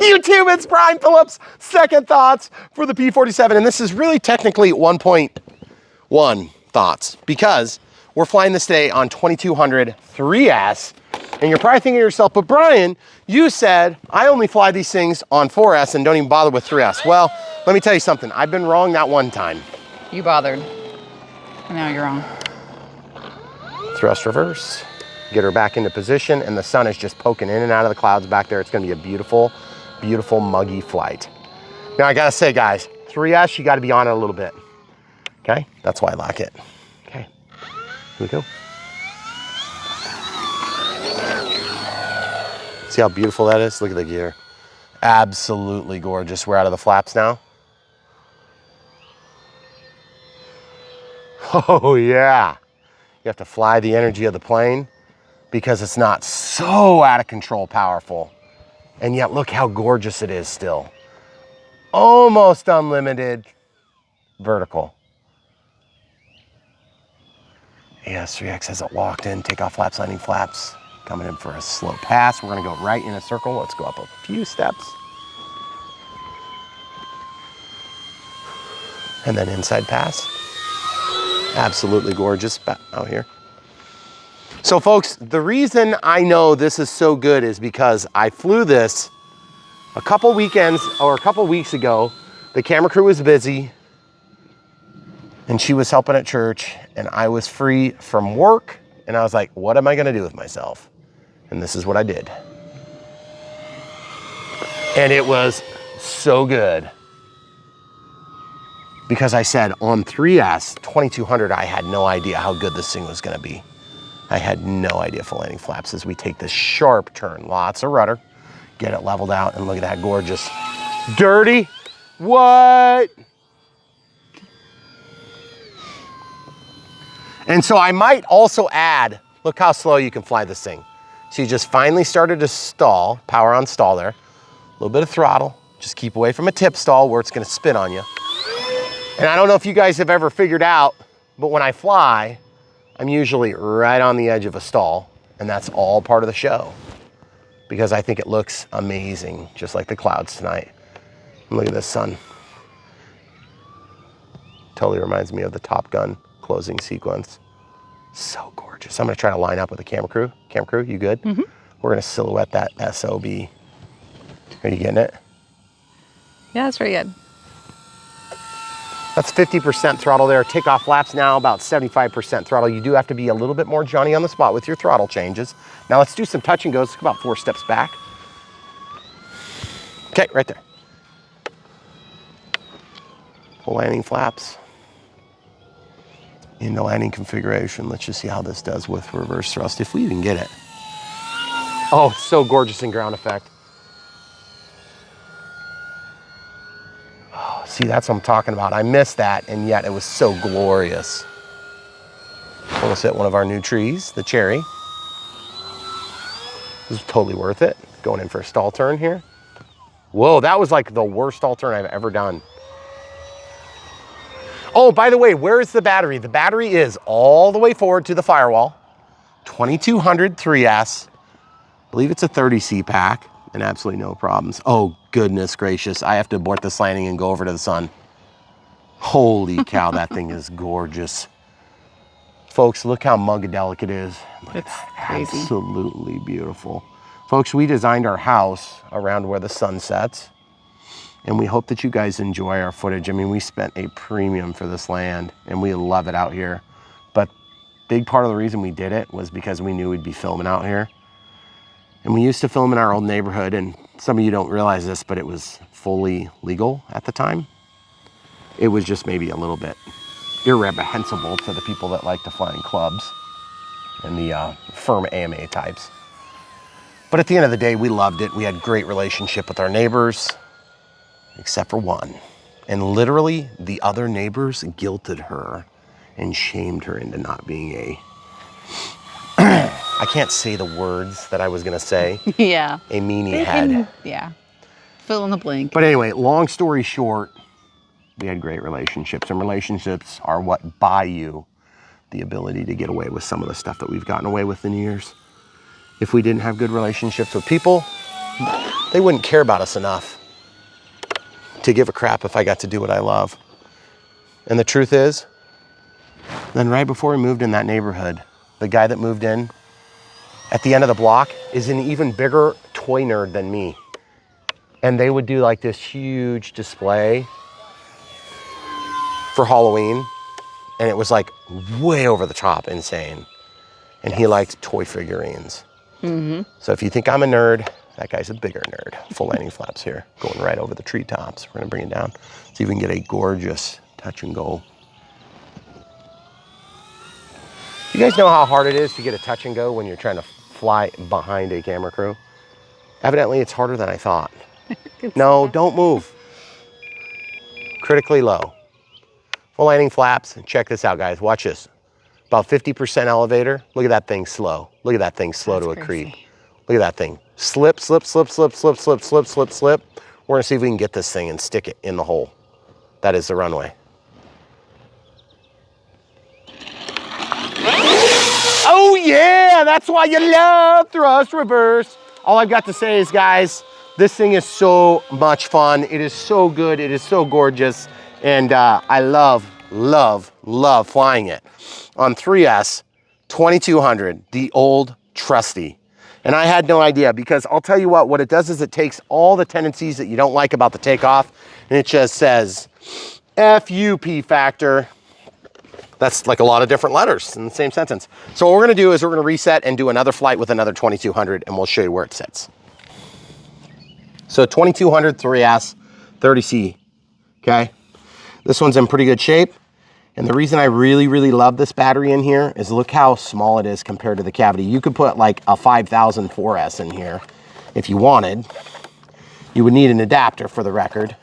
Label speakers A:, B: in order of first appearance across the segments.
A: YouTube, it's Brian Phillips. Second thoughts for the P-47. And this is really technically 1.1 thoughts because we're flying this today on 2200 3S. And you're probably thinking to yourself, but Brian, you said I only fly these things on 4S and don't even bother with 3S. Well, let me tell you something. I've been wrong that one time.
B: You bothered. And now you're wrong.
A: Thrust reverse. Get her back into position, and the sun is just poking in and out of the clouds back there. It's gonna be a beautiful, beautiful muggy flight. Now I gotta say, guys, 3S, you gotta be on it a little bit. Okay, that's why I like it. Okay, here we go. See how beautiful that is? Look at the gear. Absolutely gorgeous. We're out of the flaps now. Oh yeah. You have to fly the energy of the plane because it's not so out of control powerful. And yet look how gorgeous it is still. Almost unlimited vertical. AS3X has it locked in. Takeoff flaps, landing flaps. Coming in for a slow pass. We're gonna go right in a circle. Let's go up a few steps. And then inside pass. Absolutely gorgeous out here. So folks, the reason I know this is so good is because I flew this a couple weekends or a couple weeks ago. The camera crew was busy and she was helping at church and I was free from work and I was like, what am I gonna do with myself? And this is what I did. And it was so good. Because I said on 3S, 2200, I had no idea how good this thing was gonna be. I had no idea for landing flaps as we take this sharp turn. Lots of rudder, get it leveled out, and look at that gorgeous. Dirty, what? And so I might also add, look how slow you can fly this thing. So you just finally started to stall, power on stall there. A little bit of throttle, just keep away from a tip stall where it's gonna spin on you. And I don't know if you guys have ever figured out, but when I fly, I'm usually right on the edge of a stall, and that's all part of the show because I think it looks amazing, just like the clouds tonight. And look at this sun. Totally reminds me of the Top Gun closing sequence. So gorgeous. I'm gonna try to line up with the camera crew. Camera crew, you good? Mm-hmm. We're gonna silhouette that SOB. Are you getting it?
B: Yeah, that's very good.
A: That's 50% throttle there. Takeoff flaps now, about 75% throttle. You do have to be a little bit more Johnny on the spot with your throttle changes. Now let's do some touch and goes. Let's go about 4 steps back. Okay, right there. Pull landing flaps. Into landing configuration. Let's just see how this does with reverse thrust, if we even get it. Oh, it's so gorgeous in ground effect. See, that's what I'm talking about. I missed that, and yet it was so glorious. Almost hit one of our new trees, the cherry. This is totally worth it. Going in for a stall turn here. Whoa, that was like the worst stall turn I've ever done. Oh, by the way, where is the battery? The battery is all the way forward to the firewall. 2200 3S. I believe it's a 30C pack. And absolutely no problems. Oh, goodness gracious. I have to abort this landing and go over to the sun. Holy cow, that thing is gorgeous. Folks, look how mugadelic it is.
B: It's crazy.
A: Absolutely beautiful. Folks, we designed our house around where the sun sets. And we hope that you guys enjoy our footage. I mean, we spent a premium for this land and we love it out here. But big part of the reason we did it was because we knew we'd be filming out here. And we used to film in our old neighborhood, and some of you don't realize this, but it was fully legal at the time. It was just maybe a little bit irreprehensible to the people that like to fly in clubs and the firm AMA types. But at the end of the day, we loved it. We had great relationship with our neighbors, except for one. And literally, the other neighbors guilted her and shamed her into not being a I can't say the words that I was gonna say.
B: Yeah.
A: A meanie head.
B: Yeah. Fill in the blank.
A: But anyway, long story short, we had great relationships, and relationships are what buy you the ability to get away with some of the stuff that we've gotten away with in years. If we didn't have good relationships with people, they wouldn't care about us enough to give a crap if I got to do what I love. And the truth is, then right before we moved in that neighborhood, the guy that moved in at the end of the block is an even bigger toy nerd than me. And they would do like this huge display for Halloween. And it was like way over the top insane. And he liked toy figurines. So if you think I'm a nerd, that guy's a bigger nerd. Full landing flaps here, going right over the treetops. We're gonna bring it down. See if we can get a gorgeous touch and go. You guys know how hard it is to get a touch and go when you're trying to fly behind a camera crew? Evidently, it's harder than I thought. No, don't move. Critically low. Full landing flaps. Check this out, guys. Watch this. About 50% elevator. Look at that thing slow. Look at that thing slow to a creep. Look at that thing. Slip, slip, slip, slip, slip, slip, slip, slip, slip. We're gonna see if we can get this thing and stick it in the hole. That is the runway. Oh yeah, that's why you love thrust reverse. All I've got to say is, guys, this thing is so much fun. It is so good, it is so gorgeous. And I love, love, love flying it. On 3S, 2200, the old trusty. And I had no idea, because I'll tell you what it does is it takes all the tendencies that you don't like about the Takeoff, and it just says, FUP factor. That's like a lot of different letters in the same sentence. So what we're gonna do is we're gonna reset and do another flight with another 2200, and we'll show you where it sits. So 2200 3S 30C, okay? This one's in pretty good shape. And the reason I really, really love this battery in here is look how small it is compared to the cavity. You could put like a 5000 4S in here if you wanted. You would need an adapter, for the record.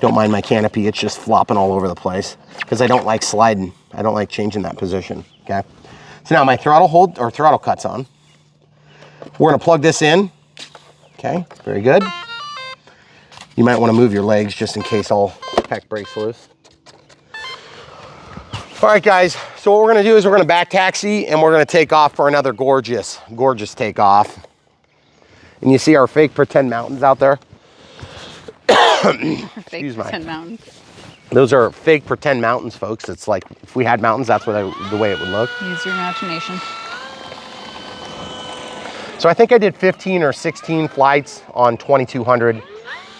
A: Don't mind my canopy, it's just flopping all over the place because I don't like sliding. I don't like changing that position, okay? So now my throttle cut's on. We're gonna plug this in, okay? Very good. You might wanna move your legs just in case all heck breaks loose. All right, guys, so what we're gonna do is we're gonna back taxi and we're gonna take off for another gorgeous, gorgeous takeoff. And you see our fake pretend mountains out there?
B: Fake pretend mountains.
A: Those are fake pretend mountains, folks. It's like if we had mountains, that's what the way it would look.
B: Use your imagination.
A: So I think I did 15 or 16 flights on 2200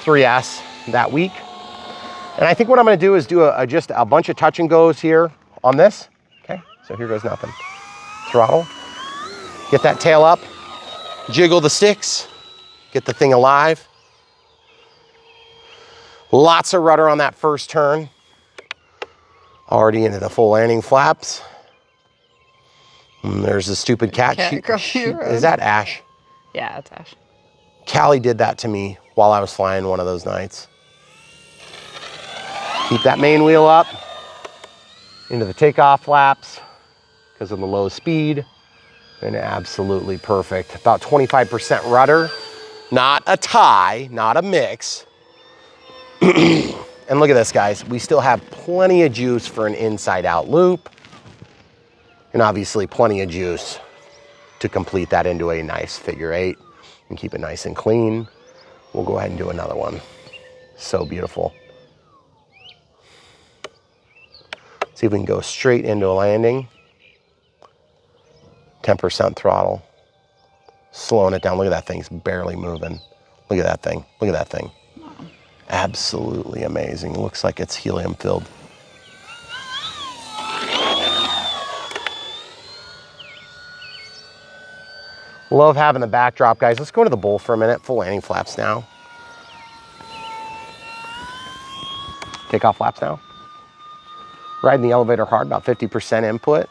A: 3S that week. And I think what I'm gonna do is do just a bunch of touch and goes here on this. Okay, so here goes nothing. Throttle, get that tail up, jiggle the sticks, get the thing alive. Lots of rudder on that first turn. Already into the full landing flaps. And there's the stupid cat. Is that Ash?
B: Yeah, it's Ash.
A: Callie did that to me while I was flying one of those nights. Keep that main wheel up into the takeoff flaps because of the low speed, and absolutely perfect. About 25% rudder, not a tie, not a mix. And look at this, guys. We still have plenty of juice for an inside out loop, and obviously plenty of juice to complete that into a nice figure eight and keep it nice and clean. We'll go ahead and do another one. So beautiful. See if we can go straight into a landing. 10% throttle. Slowing it down. Look at that thing. It's barely moving. Look at that thing. Look at that thing. Absolutely amazing. Looks like it's helium filled. Love having the backdrop, guys. Let's go to the bowl for a minute. Full landing flaps now. Takeoff flaps now. Riding the elevator hard, about 50% input.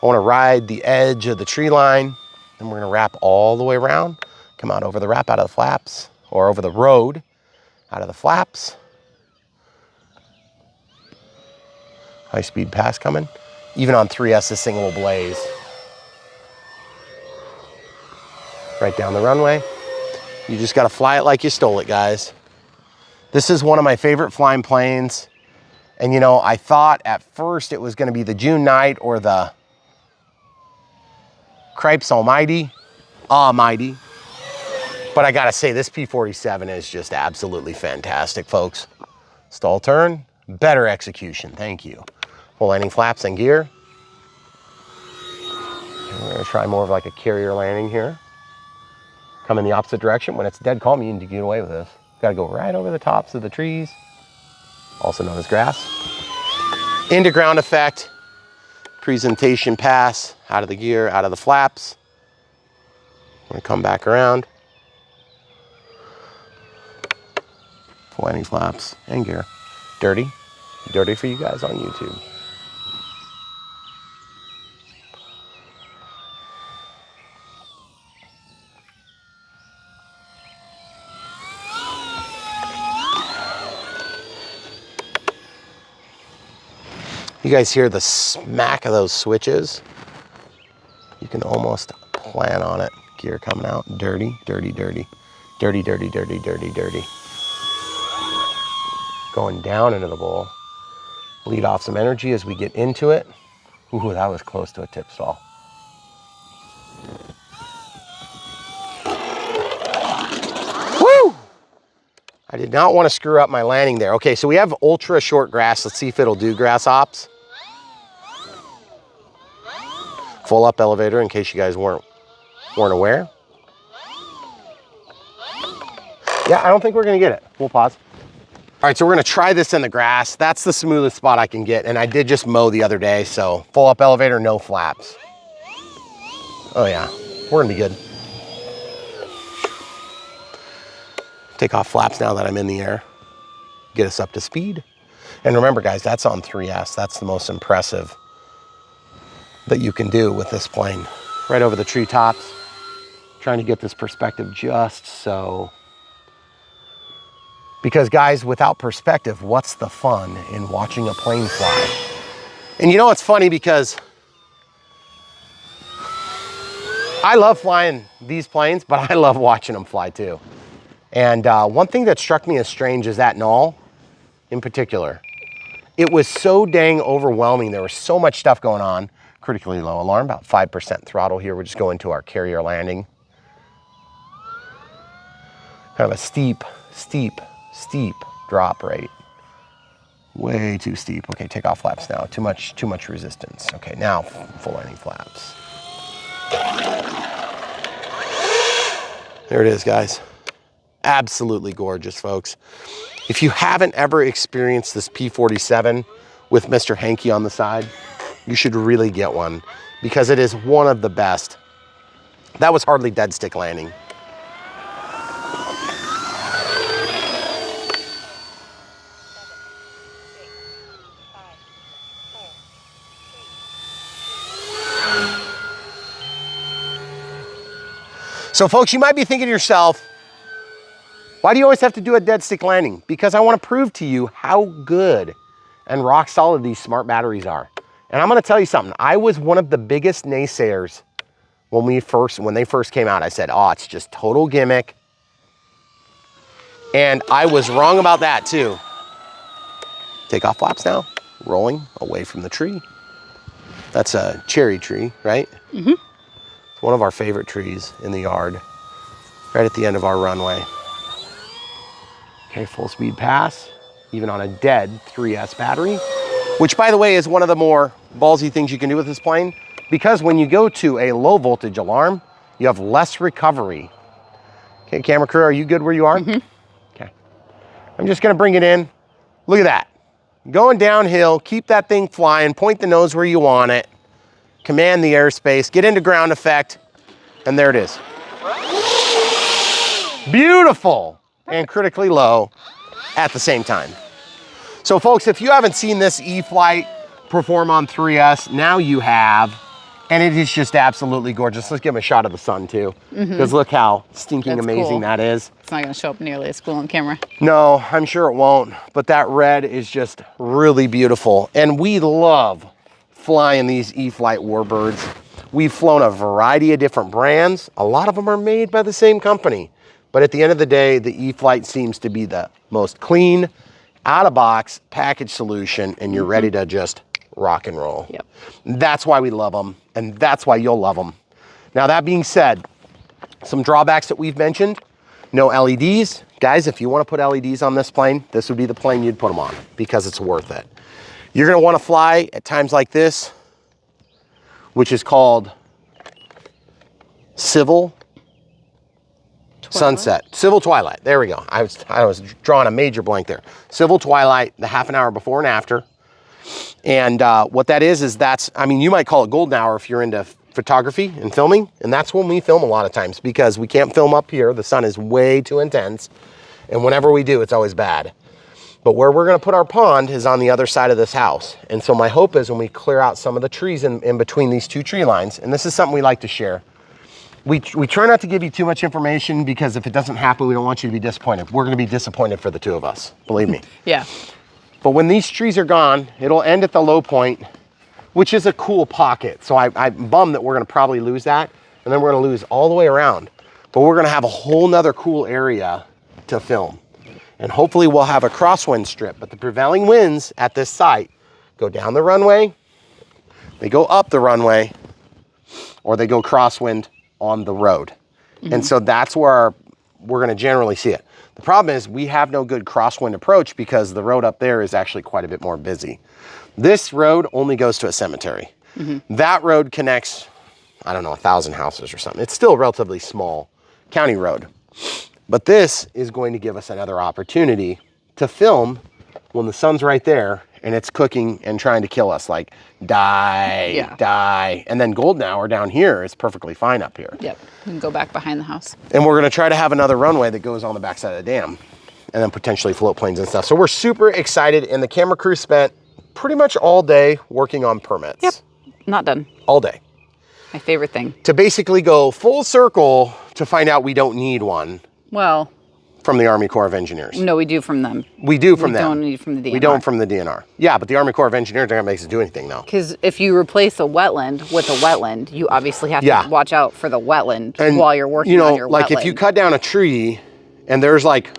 A: I want to ride the edge of the tree line, and we're going to wrap all the way around. Come out over the wrap out of the flaps, or over the road out of the flaps. High speed pass coming. Even on 3S, this thing will blaze. Right down the runway. You just got to fly it like you stole it, guys. This is one of my favorite flying planes. And you know, I thought at first it was gonna be the June Knight or the Cripes Almighty. But I gotta say, this P-47 is just absolutely fantastic, folks. Stall turn, better execution, thank you. Full landing flaps and gear. And we're gonna try more of like a carrier landing here. Come in the opposite direction. When it's dead calm, you need to get away with this. Gotta go right over the tops of the trees, also known as grass. Into ground effect, presentation pass, out of the gear, out of the flaps. We're gonna come back around. Full landing flaps and gear. Dirty for you guys on YouTube. You guys hear the smack of those switches? You can almost plan on it. Gear coming out, dirty. Going down into the bowl. Lead off some energy as we get into it. Ooh, that was close to a tip stall. Woo! I did not want to screw up my landing there. Okay, so we have ultra short grass. Let's see if it'll do grass ops. Full up elevator in case you guys weren't aware. Yeah, I don't think we're gonna get it. We'll pause. All right, so we're gonna try this in the grass. That's the smoothest spot I can get, and I did just mow the other day, so full up elevator, no flaps. Oh yeah, we're gonna be good. Take off flaps now that I'm in the air. Get us up to speed. And remember guys, that's on 3S. That's the most impressive that you can do with this plane. Right over the treetops. Trying to get this perspective just so. Because guys, without perspective, what's the fun in watching a plane fly? And you know, it's funny because I love flying these planes, but I love watching them fly too. And one thing that struck me as strange is that knoll in particular. It was so dang overwhelming. There was so much stuff going on. Critically low alarm, about 5% throttle here. We're just going to our carrier landing. Kind of a steep drop rate. Way too steep. Okay, take off flaps now. Too much resistance. Okay, now full landing flaps. There it is, guys. Absolutely gorgeous, folks. If you haven't ever experienced this P-47 with Mr. Hanky on the side, you should really get one because it is one of the best. That was hardly dead stick landing. So folks, you might be thinking to yourself, why do you always have to do a dead stick landing? Because I want to prove to you how good and rock solid these smart batteries are. And I'm going to tell you something. I was one of the biggest naysayers when they first came out. I said, oh, it's just total gimmick. And I was wrong about that too. Take off flaps now, rolling away from the tree. That's a cherry tree, right? Mm-hmm. It's one of our favorite trees in the yard, right at the end of our runway. Okay, full speed pass, even on a dead 3S battery, which by the way is one of the more ballsy things you can do with this plane, because when you go to a low voltage alarm, you have less recovery. Okay, camera crew, are you good where you are? Mm-hmm. Okay, I'm just gonna bring it in. Look at that, going downhill, keep that thing flying, point the nose where you want it, command the airspace, get into ground effect, and there it is. Beautiful. And critically low at the same time. So folks, if you haven't seen this E-flite perform on 3S, now you have, and it is just absolutely gorgeous. Let's give him a shot of the sun too, because look how stinking amazing cool. That is.
B: It's not gonna show up nearly as cool on camera.
A: No, I'm sure it won't, but that red is just really beautiful. And we love flying these E-flite warbirds. We've flown a variety of different brands. A lot of them are made by the same company. But at the end of the day, the E-flite seems to be the most clean, out-of-box package solution, and you're ready to just rock and roll.
B: Yep.
A: That's why we love them, and that's why you'll love them. Now, that being said, some drawbacks that we've mentioned. No LEDs. Guys, if you want to put LEDs on this plane, this would be the plane you'd put them on because it's worth it. You're going to want to fly at times like this, which is called Civil Sunset. Civil Twilight. There we go. I was drawing a major blank there. Civil Twilight, the half an hour before and after. And what that is that's, I mean, you might call it golden hour if you're into photography and filming. And that's when we film a lot of times because we can't film up here. The sun is way too intense. And whenever we do, it's always bad. But where we're going to put our pond is on the other side of this house. And so my hope is when we clear out some of the trees in between these two tree lines, and this is something we like to share. We try not to give you too much information because if it doesn't happen, we don't want you to be disappointed. We're going to be disappointed for the two of us, believe me.
B: Yeah.
A: But when these trees are gone, it'll end at the low point, which is a cool pocket. So I'm bummed that we're going to probably lose that. And then we're going to lose all the way around. But we're going to have a whole nother cool area to film. And hopefully we'll have a crosswind strip. But the prevailing winds at this site go down the runway, they go up the runway, or they go crosswind on the road. And so that's where we're going to generally see it. The problem is we have no good crosswind approach because the road up there is actually quite a bit more busy. This road only goes to a cemetery. That road connects, I don't know, 1,000 houses or something. It's still a relatively small county road. But this is going to give us another opportunity to film when the sun's right there and it's cooking and trying to kill us, like die, die. And then golden hour down here is perfectly fine up here.
B: Yep. You can go back behind the house.
A: And we're going to try to have another runway that goes on the backside of the dam and then potentially float planes and stuff. So we're super excited. And the camera crew spent pretty much all day working on permits.
B: Yep. Not done.
A: All day.
B: My favorite thing.
A: To basically go full circle to find out we don't need one.
B: Well,
A: from the Army Corps of Engineers.
B: No, we do from them.
A: We do from them.
B: We don't need from the DNR.
A: We don't from the DNR. Yeah, but the Army Corps of Engineers aren't going to make us do anything though.
B: Because if you replace a wetland with a wetland, you obviously have to watch out for the wetland while you're working on your
A: like
B: wetland.
A: If you cut down a tree and there's like,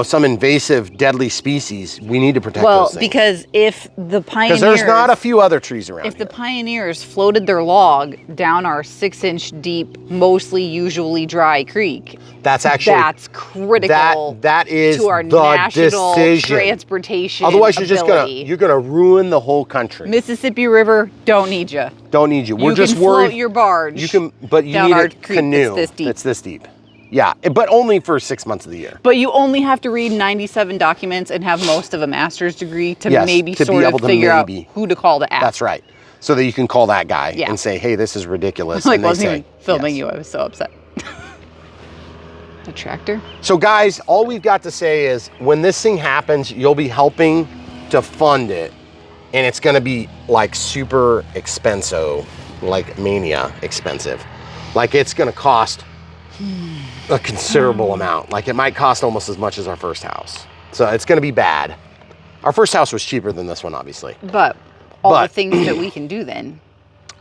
A: some invasive deadly species, we need to protect those things.
B: Because if the pioneers...
A: Because there's not a few other trees around
B: If the pioneers floated their log down our 6-inch deep, mostly usually dry creek... That's critical
A: that is
B: to our
A: the
B: national
A: decision.
B: Transportation
A: Otherwise,
B: ability.
A: you're gonna ruin the whole country.
B: Mississippi River, don't need you.
A: Don't need you. We're just
B: worried. You can float your barge.
A: But you
B: down
A: need
B: our
A: a
B: creek
A: canoe.
B: That's this deep.
A: Yeah, but only for 6 months of the year.
B: But you only have to read 97 documents and have most of a master's degree to maybe
A: to
B: sort of figure out who to call to ask.
A: That's right. So that you can call that guy and say, hey, this is ridiculous.
B: I wasn't even filming you. I was so upset. A tractor?
A: So guys, all we've got to say is when this thing happens, you'll be helping to fund it. And it's going to be like super expensive, like mania expensive. Like it's going to cost a considerable amount. Like it might cost almost as much as our first house. So it's going to be bad. Our first house was cheaper than this one, obviously.
B: But all the things that we can do then.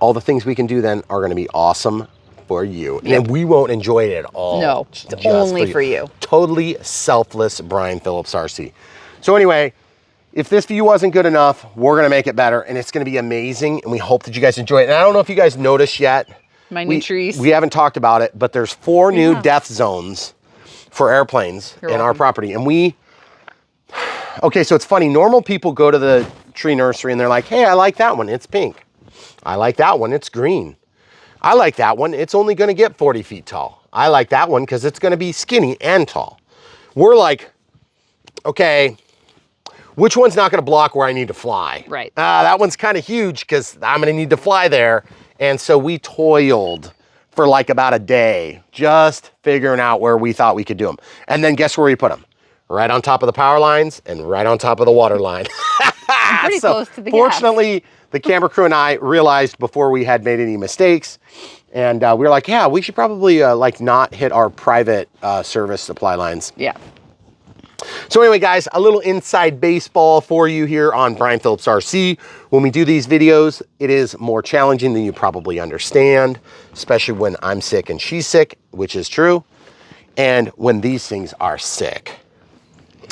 A: All the things we can do then are going to be awesome for you. And we won't enjoy it at all.
B: No, it's only for you.
A: Totally selfless Brian Phillips RC. So anyway, if this view wasn't good enough, we're going to make it better. And it's going to be amazing. And we hope that you guys enjoy it. And I don't know if you guys noticed yet.
B: My new trees.
A: We haven't talked about it, but there's 4 new death zones for airplanes in our property. And okay, so it's funny. Normal people go to the tree nursery and they're like, hey, I like that one. It's pink. I like that one. It's green. I like that one. It's only going to get 40 feet tall. I like that one because it's going to be skinny and tall. We're like, okay, which one's not going to block where I need to fly?
B: Right.
A: That one's kind of huge because I'm going to need to fly there. And so we toiled for like about a day just figuring out where we thought we could do them. And then guess where we put them? Right on top of the power lines and right on top of the water line.
B: Pretty close to the
A: fortunately, the camera crew and I realized before we had made any mistakes. And we were like, yeah, we should probably like not hit our private service supply lines.
B: Yeah.
A: So anyway, guys, a little inside baseball for you here on Brian Phillips RC. When we do these videos, it is more challenging than you probably understand, especially when I'm sick and she's sick, which is true. And when these things are sick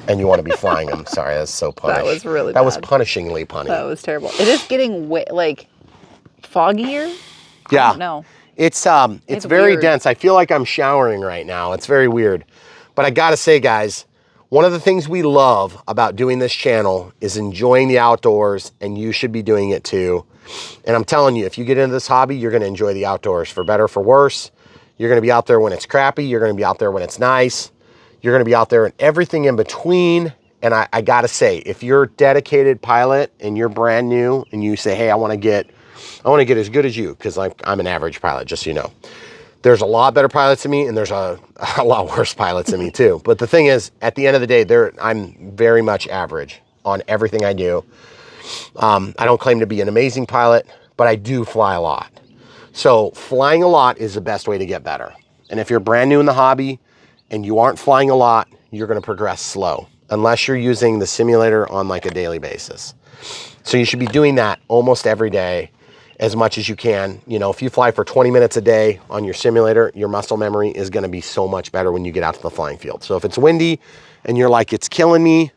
A: and you want to be flying them. Sorry, that's so punishing.
B: That was really
A: bad. That was
B: bad.
A: Punishingly punny.
B: That was terrible. It is getting like foggier.
A: Yeah.
B: No.
A: It's very
B: weird.
A: dense. I feel like I'm showering right now. It's very weird. But I gotta say, guys, one of the things we love about doing this channel is enjoying the outdoors, and you should be doing it too. And I'm telling you, if you get into this hobby, you're gonna enjoy the outdoors, for better, for worse. You're gonna be out there when it's crappy. You're gonna be out there when it's nice. You're gonna be out there and everything in between. And I gotta say, if you're a dedicated pilot and you're brand new and you say, hey, I wanna get as good as you, because I'm an average pilot, just so you know. There's a lot better pilots than me, and there's a lot worse pilots than me too. But the thing is, at the end of the day, I'm very much average on everything I do. I don't claim to be an amazing pilot, but I do fly a lot. So flying a lot is the best way to get better. And if you're brand new in the hobby and you aren't flying a lot, you're gonna progress slow, unless you're using the simulator on like a daily basis. So you should be doing that almost every day, as much as you can. You know, if you fly for 20 minutes a day on your simulator, your muscle memory is gonna be so much better when you get out to the flying field. So if it's windy and you're like, it's killing me,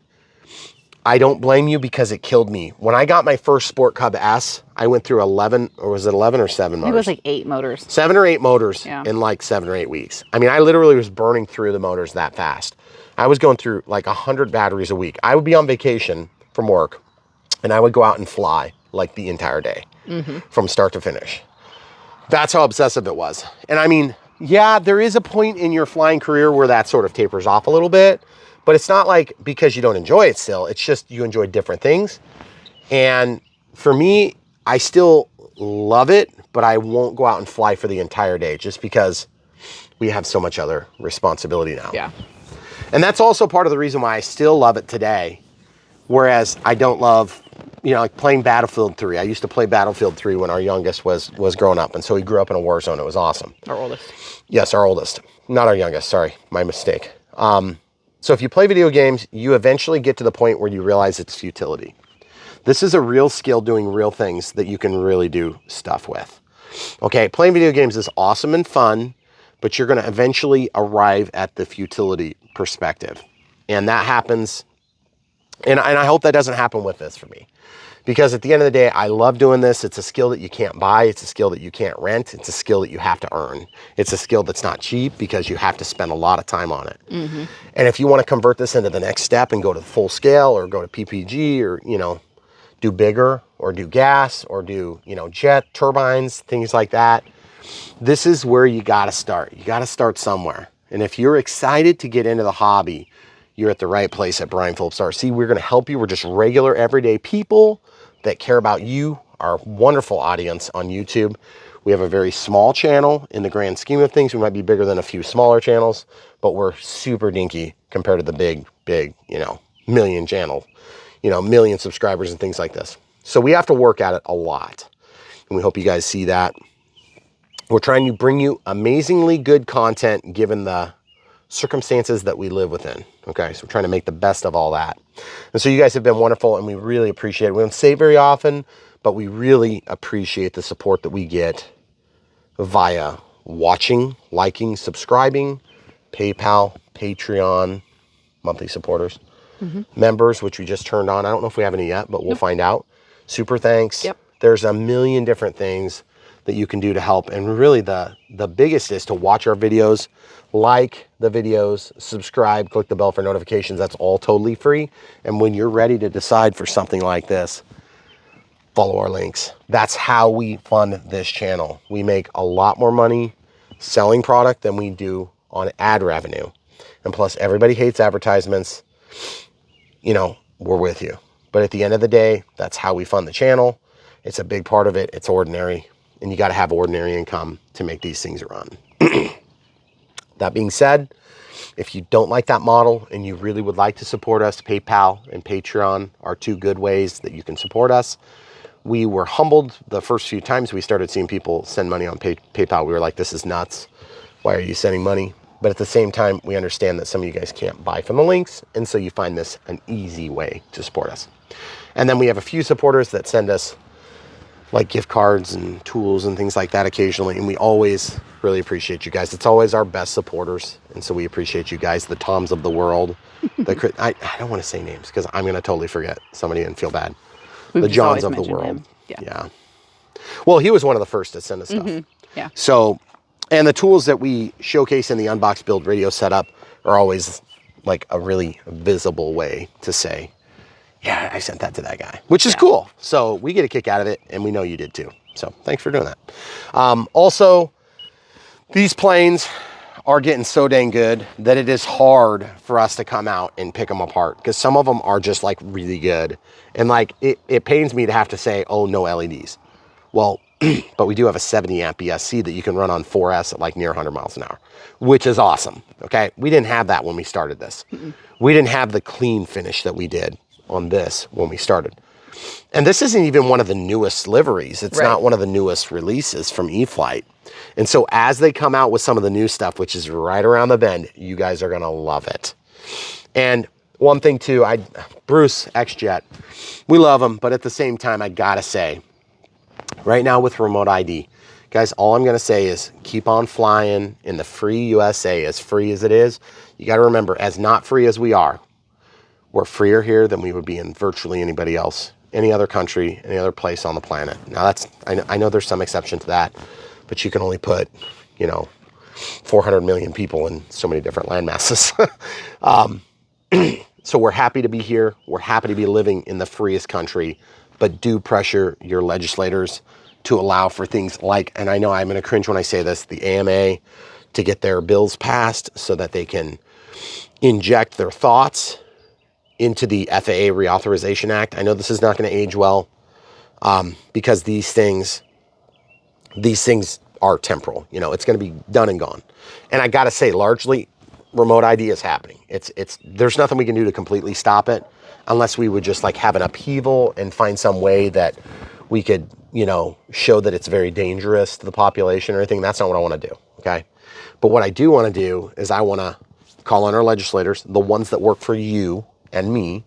A: I don't blame you, because it killed me. When I got my first Sport Cub S, I went through 11, or was it 11 or 7 motors?
B: I think it was like 8 motors.
A: 7 or 8 motors in like 7 or 8 weeks. I mean, I literally was burning through the motors that fast. I was going through like 100 batteries a week. I would be on vacation from work, and I would go out and fly like the entire day, from start to finish. That's how obsessive it was. And I mean, yeah, there is a point in your flying career where that sort of tapers off a little bit, but it's not like because you don't enjoy it still. It's just you enjoy different things. And for me, I still love it, but I won't go out and fly for the entire day, just because we have so much other responsibility now.
B: Yeah.
A: And that's also part of the reason why I still love it today, whereas I don't love, you know, like playing Battlefield 3. I used to play Battlefield 3 when our youngest was growing up, and so he grew up in a war zone. It was awesome.
B: Our oldest.
A: Yes, our oldest. Not our youngest, sorry, my mistake. So if you play video games, you eventually get to the point where you realize it's futility. This is a real skill, doing real things that you can really do stuff with. Okay, playing video games is awesome and fun, but you're gonna eventually arrive at the futility perspective. And that happens, and I hope that doesn't happen with this for me. Because at the end of the day, I love doing this. It's a skill that you can't buy. It's a skill that you can't rent. It's a skill that you have to earn. It's a skill that's not cheap, because you have to spend a lot of time on it. And if you want to convert this into the next step and go to full scale, or go to PPG, or, you know, do bigger, or do gas, or do, you know, jet turbines, things like that, this is where you got to start. You got to start somewhere. And if you're excited to get into the hobby, you're at the right place at Brian Phillips RC. We're going to help you. We're just regular, everyday people that care about you, our wonderful audience on YouTube. We have a very small channel in the grand scheme of things. We might be bigger than a few smaller channels, but we're super dinky compared to the big, you know, million channel, you know, million subscribers and things like this. So we have to work at it a lot. And we hope you guys see that. We're trying to bring you amazingly good content given the circumstances that we live within. Okay, so we're trying to make the best of all that. And so you guys have been wonderful, and we really appreciate it. We don't say it very often, but we really appreciate the support that we get via watching, liking, subscribing, PayPal, Patreon, monthly supporters, members, which we just turned on. I don't know if we have any yet, but we'll find out. Super thanks.
B: Yep.
A: There's a million different things that you can do to help. And really the biggest is to watch our videos, like the videos, subscribe, click the bell for notifications. That's all totally free. And when you're ready to decide for something like this, follow our links. That's how we fund this channel. We make a lot more money selling product than we do on ad revenue. And plus, everybody hates advertisements. You know, we're with you. But at the end of the day, that's how we fund the channel. It's a big part of it. It's ordinary. And you got to have ordinary income to make these things run. That being said, if you don't like that model and you really would like to support us, PayPal and Patreon are two good ways that you can support us. We were humbled the first few times we started seeing people send money on PayPal. We were like, this is nuts. Why are you sending money? But at the same time, we understand that some of you guys can't buy from the links. And so you find this an easy way to support us. And then we have a few supporters that send us like gift cards and tools and things like that occasionally. And we always really appreciate you guys. It's always our best supporters. And so we appreciate you guys, the Toms of the world. I don't want to say names because I'm going to totally forget somebody and feel bad. The Johns of the world. Yeah. Well, he was one of the first to send us stuff.
B: Yeah.
A: So, and the tools that we showcase in the Unbox Build radio setup are always like a really visible way to say, yeah, I sent that to that guy, which is cool. So we get a kick out of it, and we know you did too. So thanks for doing that. Also, these planes are getting so dang good that it is hard for us to come out and pick them apart, because some of them are just like really good. And like, it pains me to have to say, oh, no LEDs. Well, but we do have a 70 amp BSC that you can run on 4S at like near 100 miles an hour, which is awesome. Okay. We didn't have that when we started this. We didn't have the clean finish that we did on this when we started. And this isn't even one of the newest liveries. It's not one of the newest releases from E-flite. And so as they come out with some of the new stuff, which is right around the bend, you guys are going to love it. And one thing too, Bruce X-Jet, we love him, but at the same time, I got to say, right now with remote ID, guys, all I'm going to say is keep on flying in the free USA, as free as it is. You got to remember, as not free as we are, we're freer here than we would be in virtually anybody else, any other country, any other place on the planet. Now I know there's some exception to that, but you can only put, 400 million people in so many different land masses. So we're happy to be here. We're happy to be living in the freest country, but do pressure your legislators to allow for things like, and I know I'm going to cringe when I say this, the AMA, to get their bills passed so that they can inject their thoughts into the FAA Reauthorization Act. I know this is not going to age well, because these things are temporal. It's going to be done and gone. And I got to say, largely, remote ID is happening. There's nothing we can do to completely stop it, unless we would just like have an upheaval and find some way that we could, show that it's very dangerous to the population or anything. That's not what I want to do. Okay. But what I do want to do is I want to call on our legislators, the ones that work for you and me,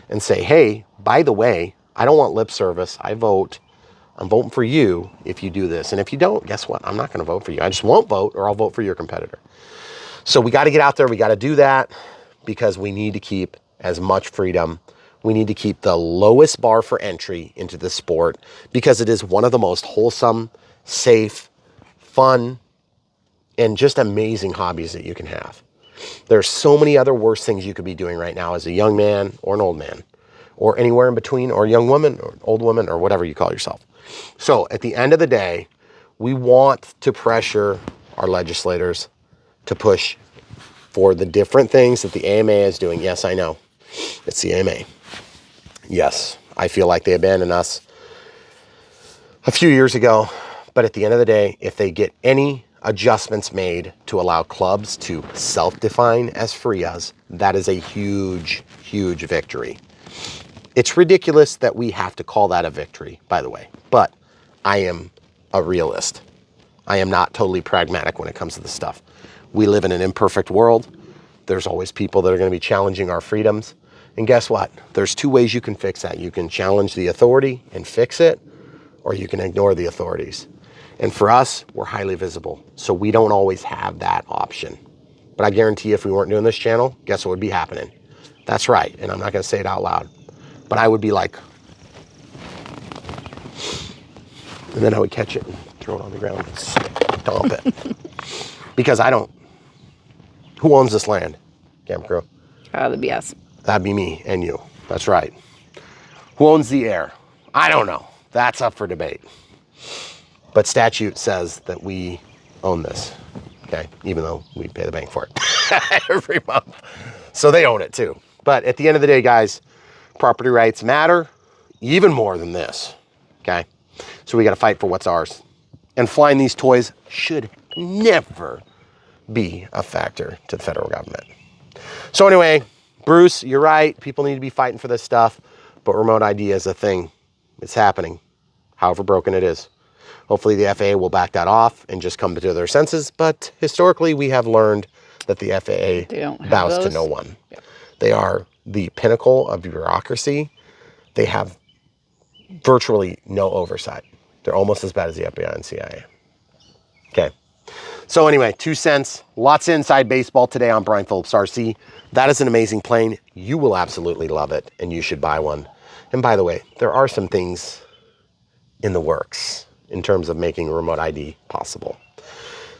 A: and say, hey, by the way, I don't want lip service. I'm voting for you if you do this. And if you don't, guess what? I'm not going to vote for you. I just won't vote, or I'll vote for your competitor. So we got to get out there. We got to do that, because we need to keep as much freedom. We need to keep the lowest bar for entry into the sport, because it is one of the most wholesome, safe, fun, and just amazing hobbies that you can have. There's so many other worse things you could be doing right now as a young man or an old man, or anywhere in between, or a young woman or old woman, or whatever you call yourself. So at the end of the day, we want to pressure our legislators to push for the different things that the AMA is doing. Yes, I know. It's the AMA. Yes, I feel like they abandoned us a few years ago. But at the end of the day, if they get any adjustments made to allow clubs to self-define as free as, that is a huge, huge victory. It's ridiculous that we have to call that a victory, by the way, but I am a realist. I am not totally pragmatic when it comes to this stuff. We live in an imperfect world. There's always people that are going to be challenging our freedoms. And guess what? There's two ways you can fix that. You can challenge the authority and fix it, or you can ignore the authorities. And for us, we're highly visible, so we don't always have that option. But I guarantee you, if we weren't doing this channel, guess what would be happening? That's right, and I'm not going to say it out loud, but I would be like, and then I would catch it and throw it on the ground and stomp it. Because who owns this land, camera crew?
B: The BS.
A: That'd be me and you. That's right. Who owns the air? I don't know. That's up for debate. But statute says that we own this, okay? Even though we pay the bank for it every month. So they own it too. But at the end of the day, guys, property rights matter even more than this, okay? So we got to fight for what's ours. And flying these toys should never be a factor to the federal government. So anyway, Bruce, you're right. People need to be fighting for this stuff, but remote ID is a thing. It's happening, however broken it is. Hopefully the FAA will back that off and just come to their senses. But historically, we have learned that the FAA bows to no one. Yeah. They are the pinnacle of bureaucracy. They have virtually no oversight. They're almost as bad as the FBI and CIA. Okay. So anyway, 2 cents. Lots of inside baseball today on Brian Phillips RC. That is an amazing plane. You will absolutely love it, and you should buy one. And by the way, there are some things in the works. in terms of making remote ID possible.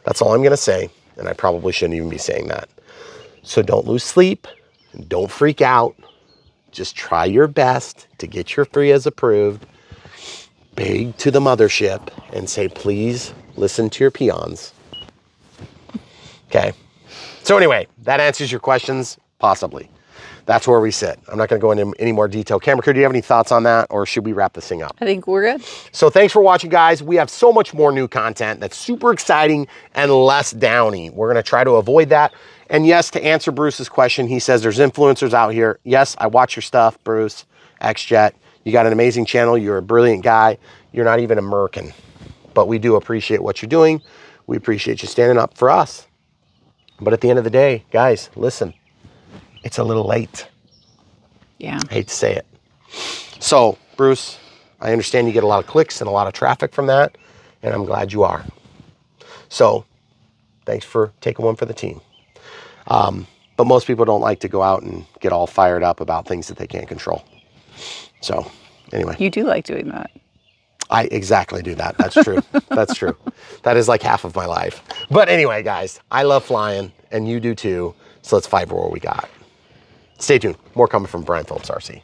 A: That's all I'm going to say, and I probably shouldn't even be saying that. So don't lose sleep, don't freak out. Just try your best to get your FRIAs approved. Beg to the mothership and say, please listen to your peons. Okay. So anyway, that answers your questions, possibly. That's where we sit. I'm not going to go into any more detail. Camera crew, do you have any thoughts on that, or should we wrap this thing up?
B: I think we're good.
A: So thanks for watching, guys. We have so much more new content that's super exciting and less downy. We're going to try to avoid that. And yes, to answer Bruce's question, he says there's influencers out here. Yes, I watch your stuff, Bruce, XJet. You got an amazing channel. You're a brilliant guy. You're not even American, but we do appreciate what you're doing. We appreciate you standing up for us. But at the end of the day, guys, listen, it's a little late.
B: Yeah.
A: I hate to say it. So, Bruce, I understand you get a lot of clicks and a lot of traffic from that, and I'm glad you are. So, thanks for taking one for the team. But most people don't like to go out and get all fired up about things that they can't control. So, anyway.
B: You do like doing that.
A: I exactly do that. That's true. That's true. That is like half of my life. But anyway, guys, I love flying, and you do too. So let's fight for what we got. Stay tuned. More coming from Brian Phillips, RC.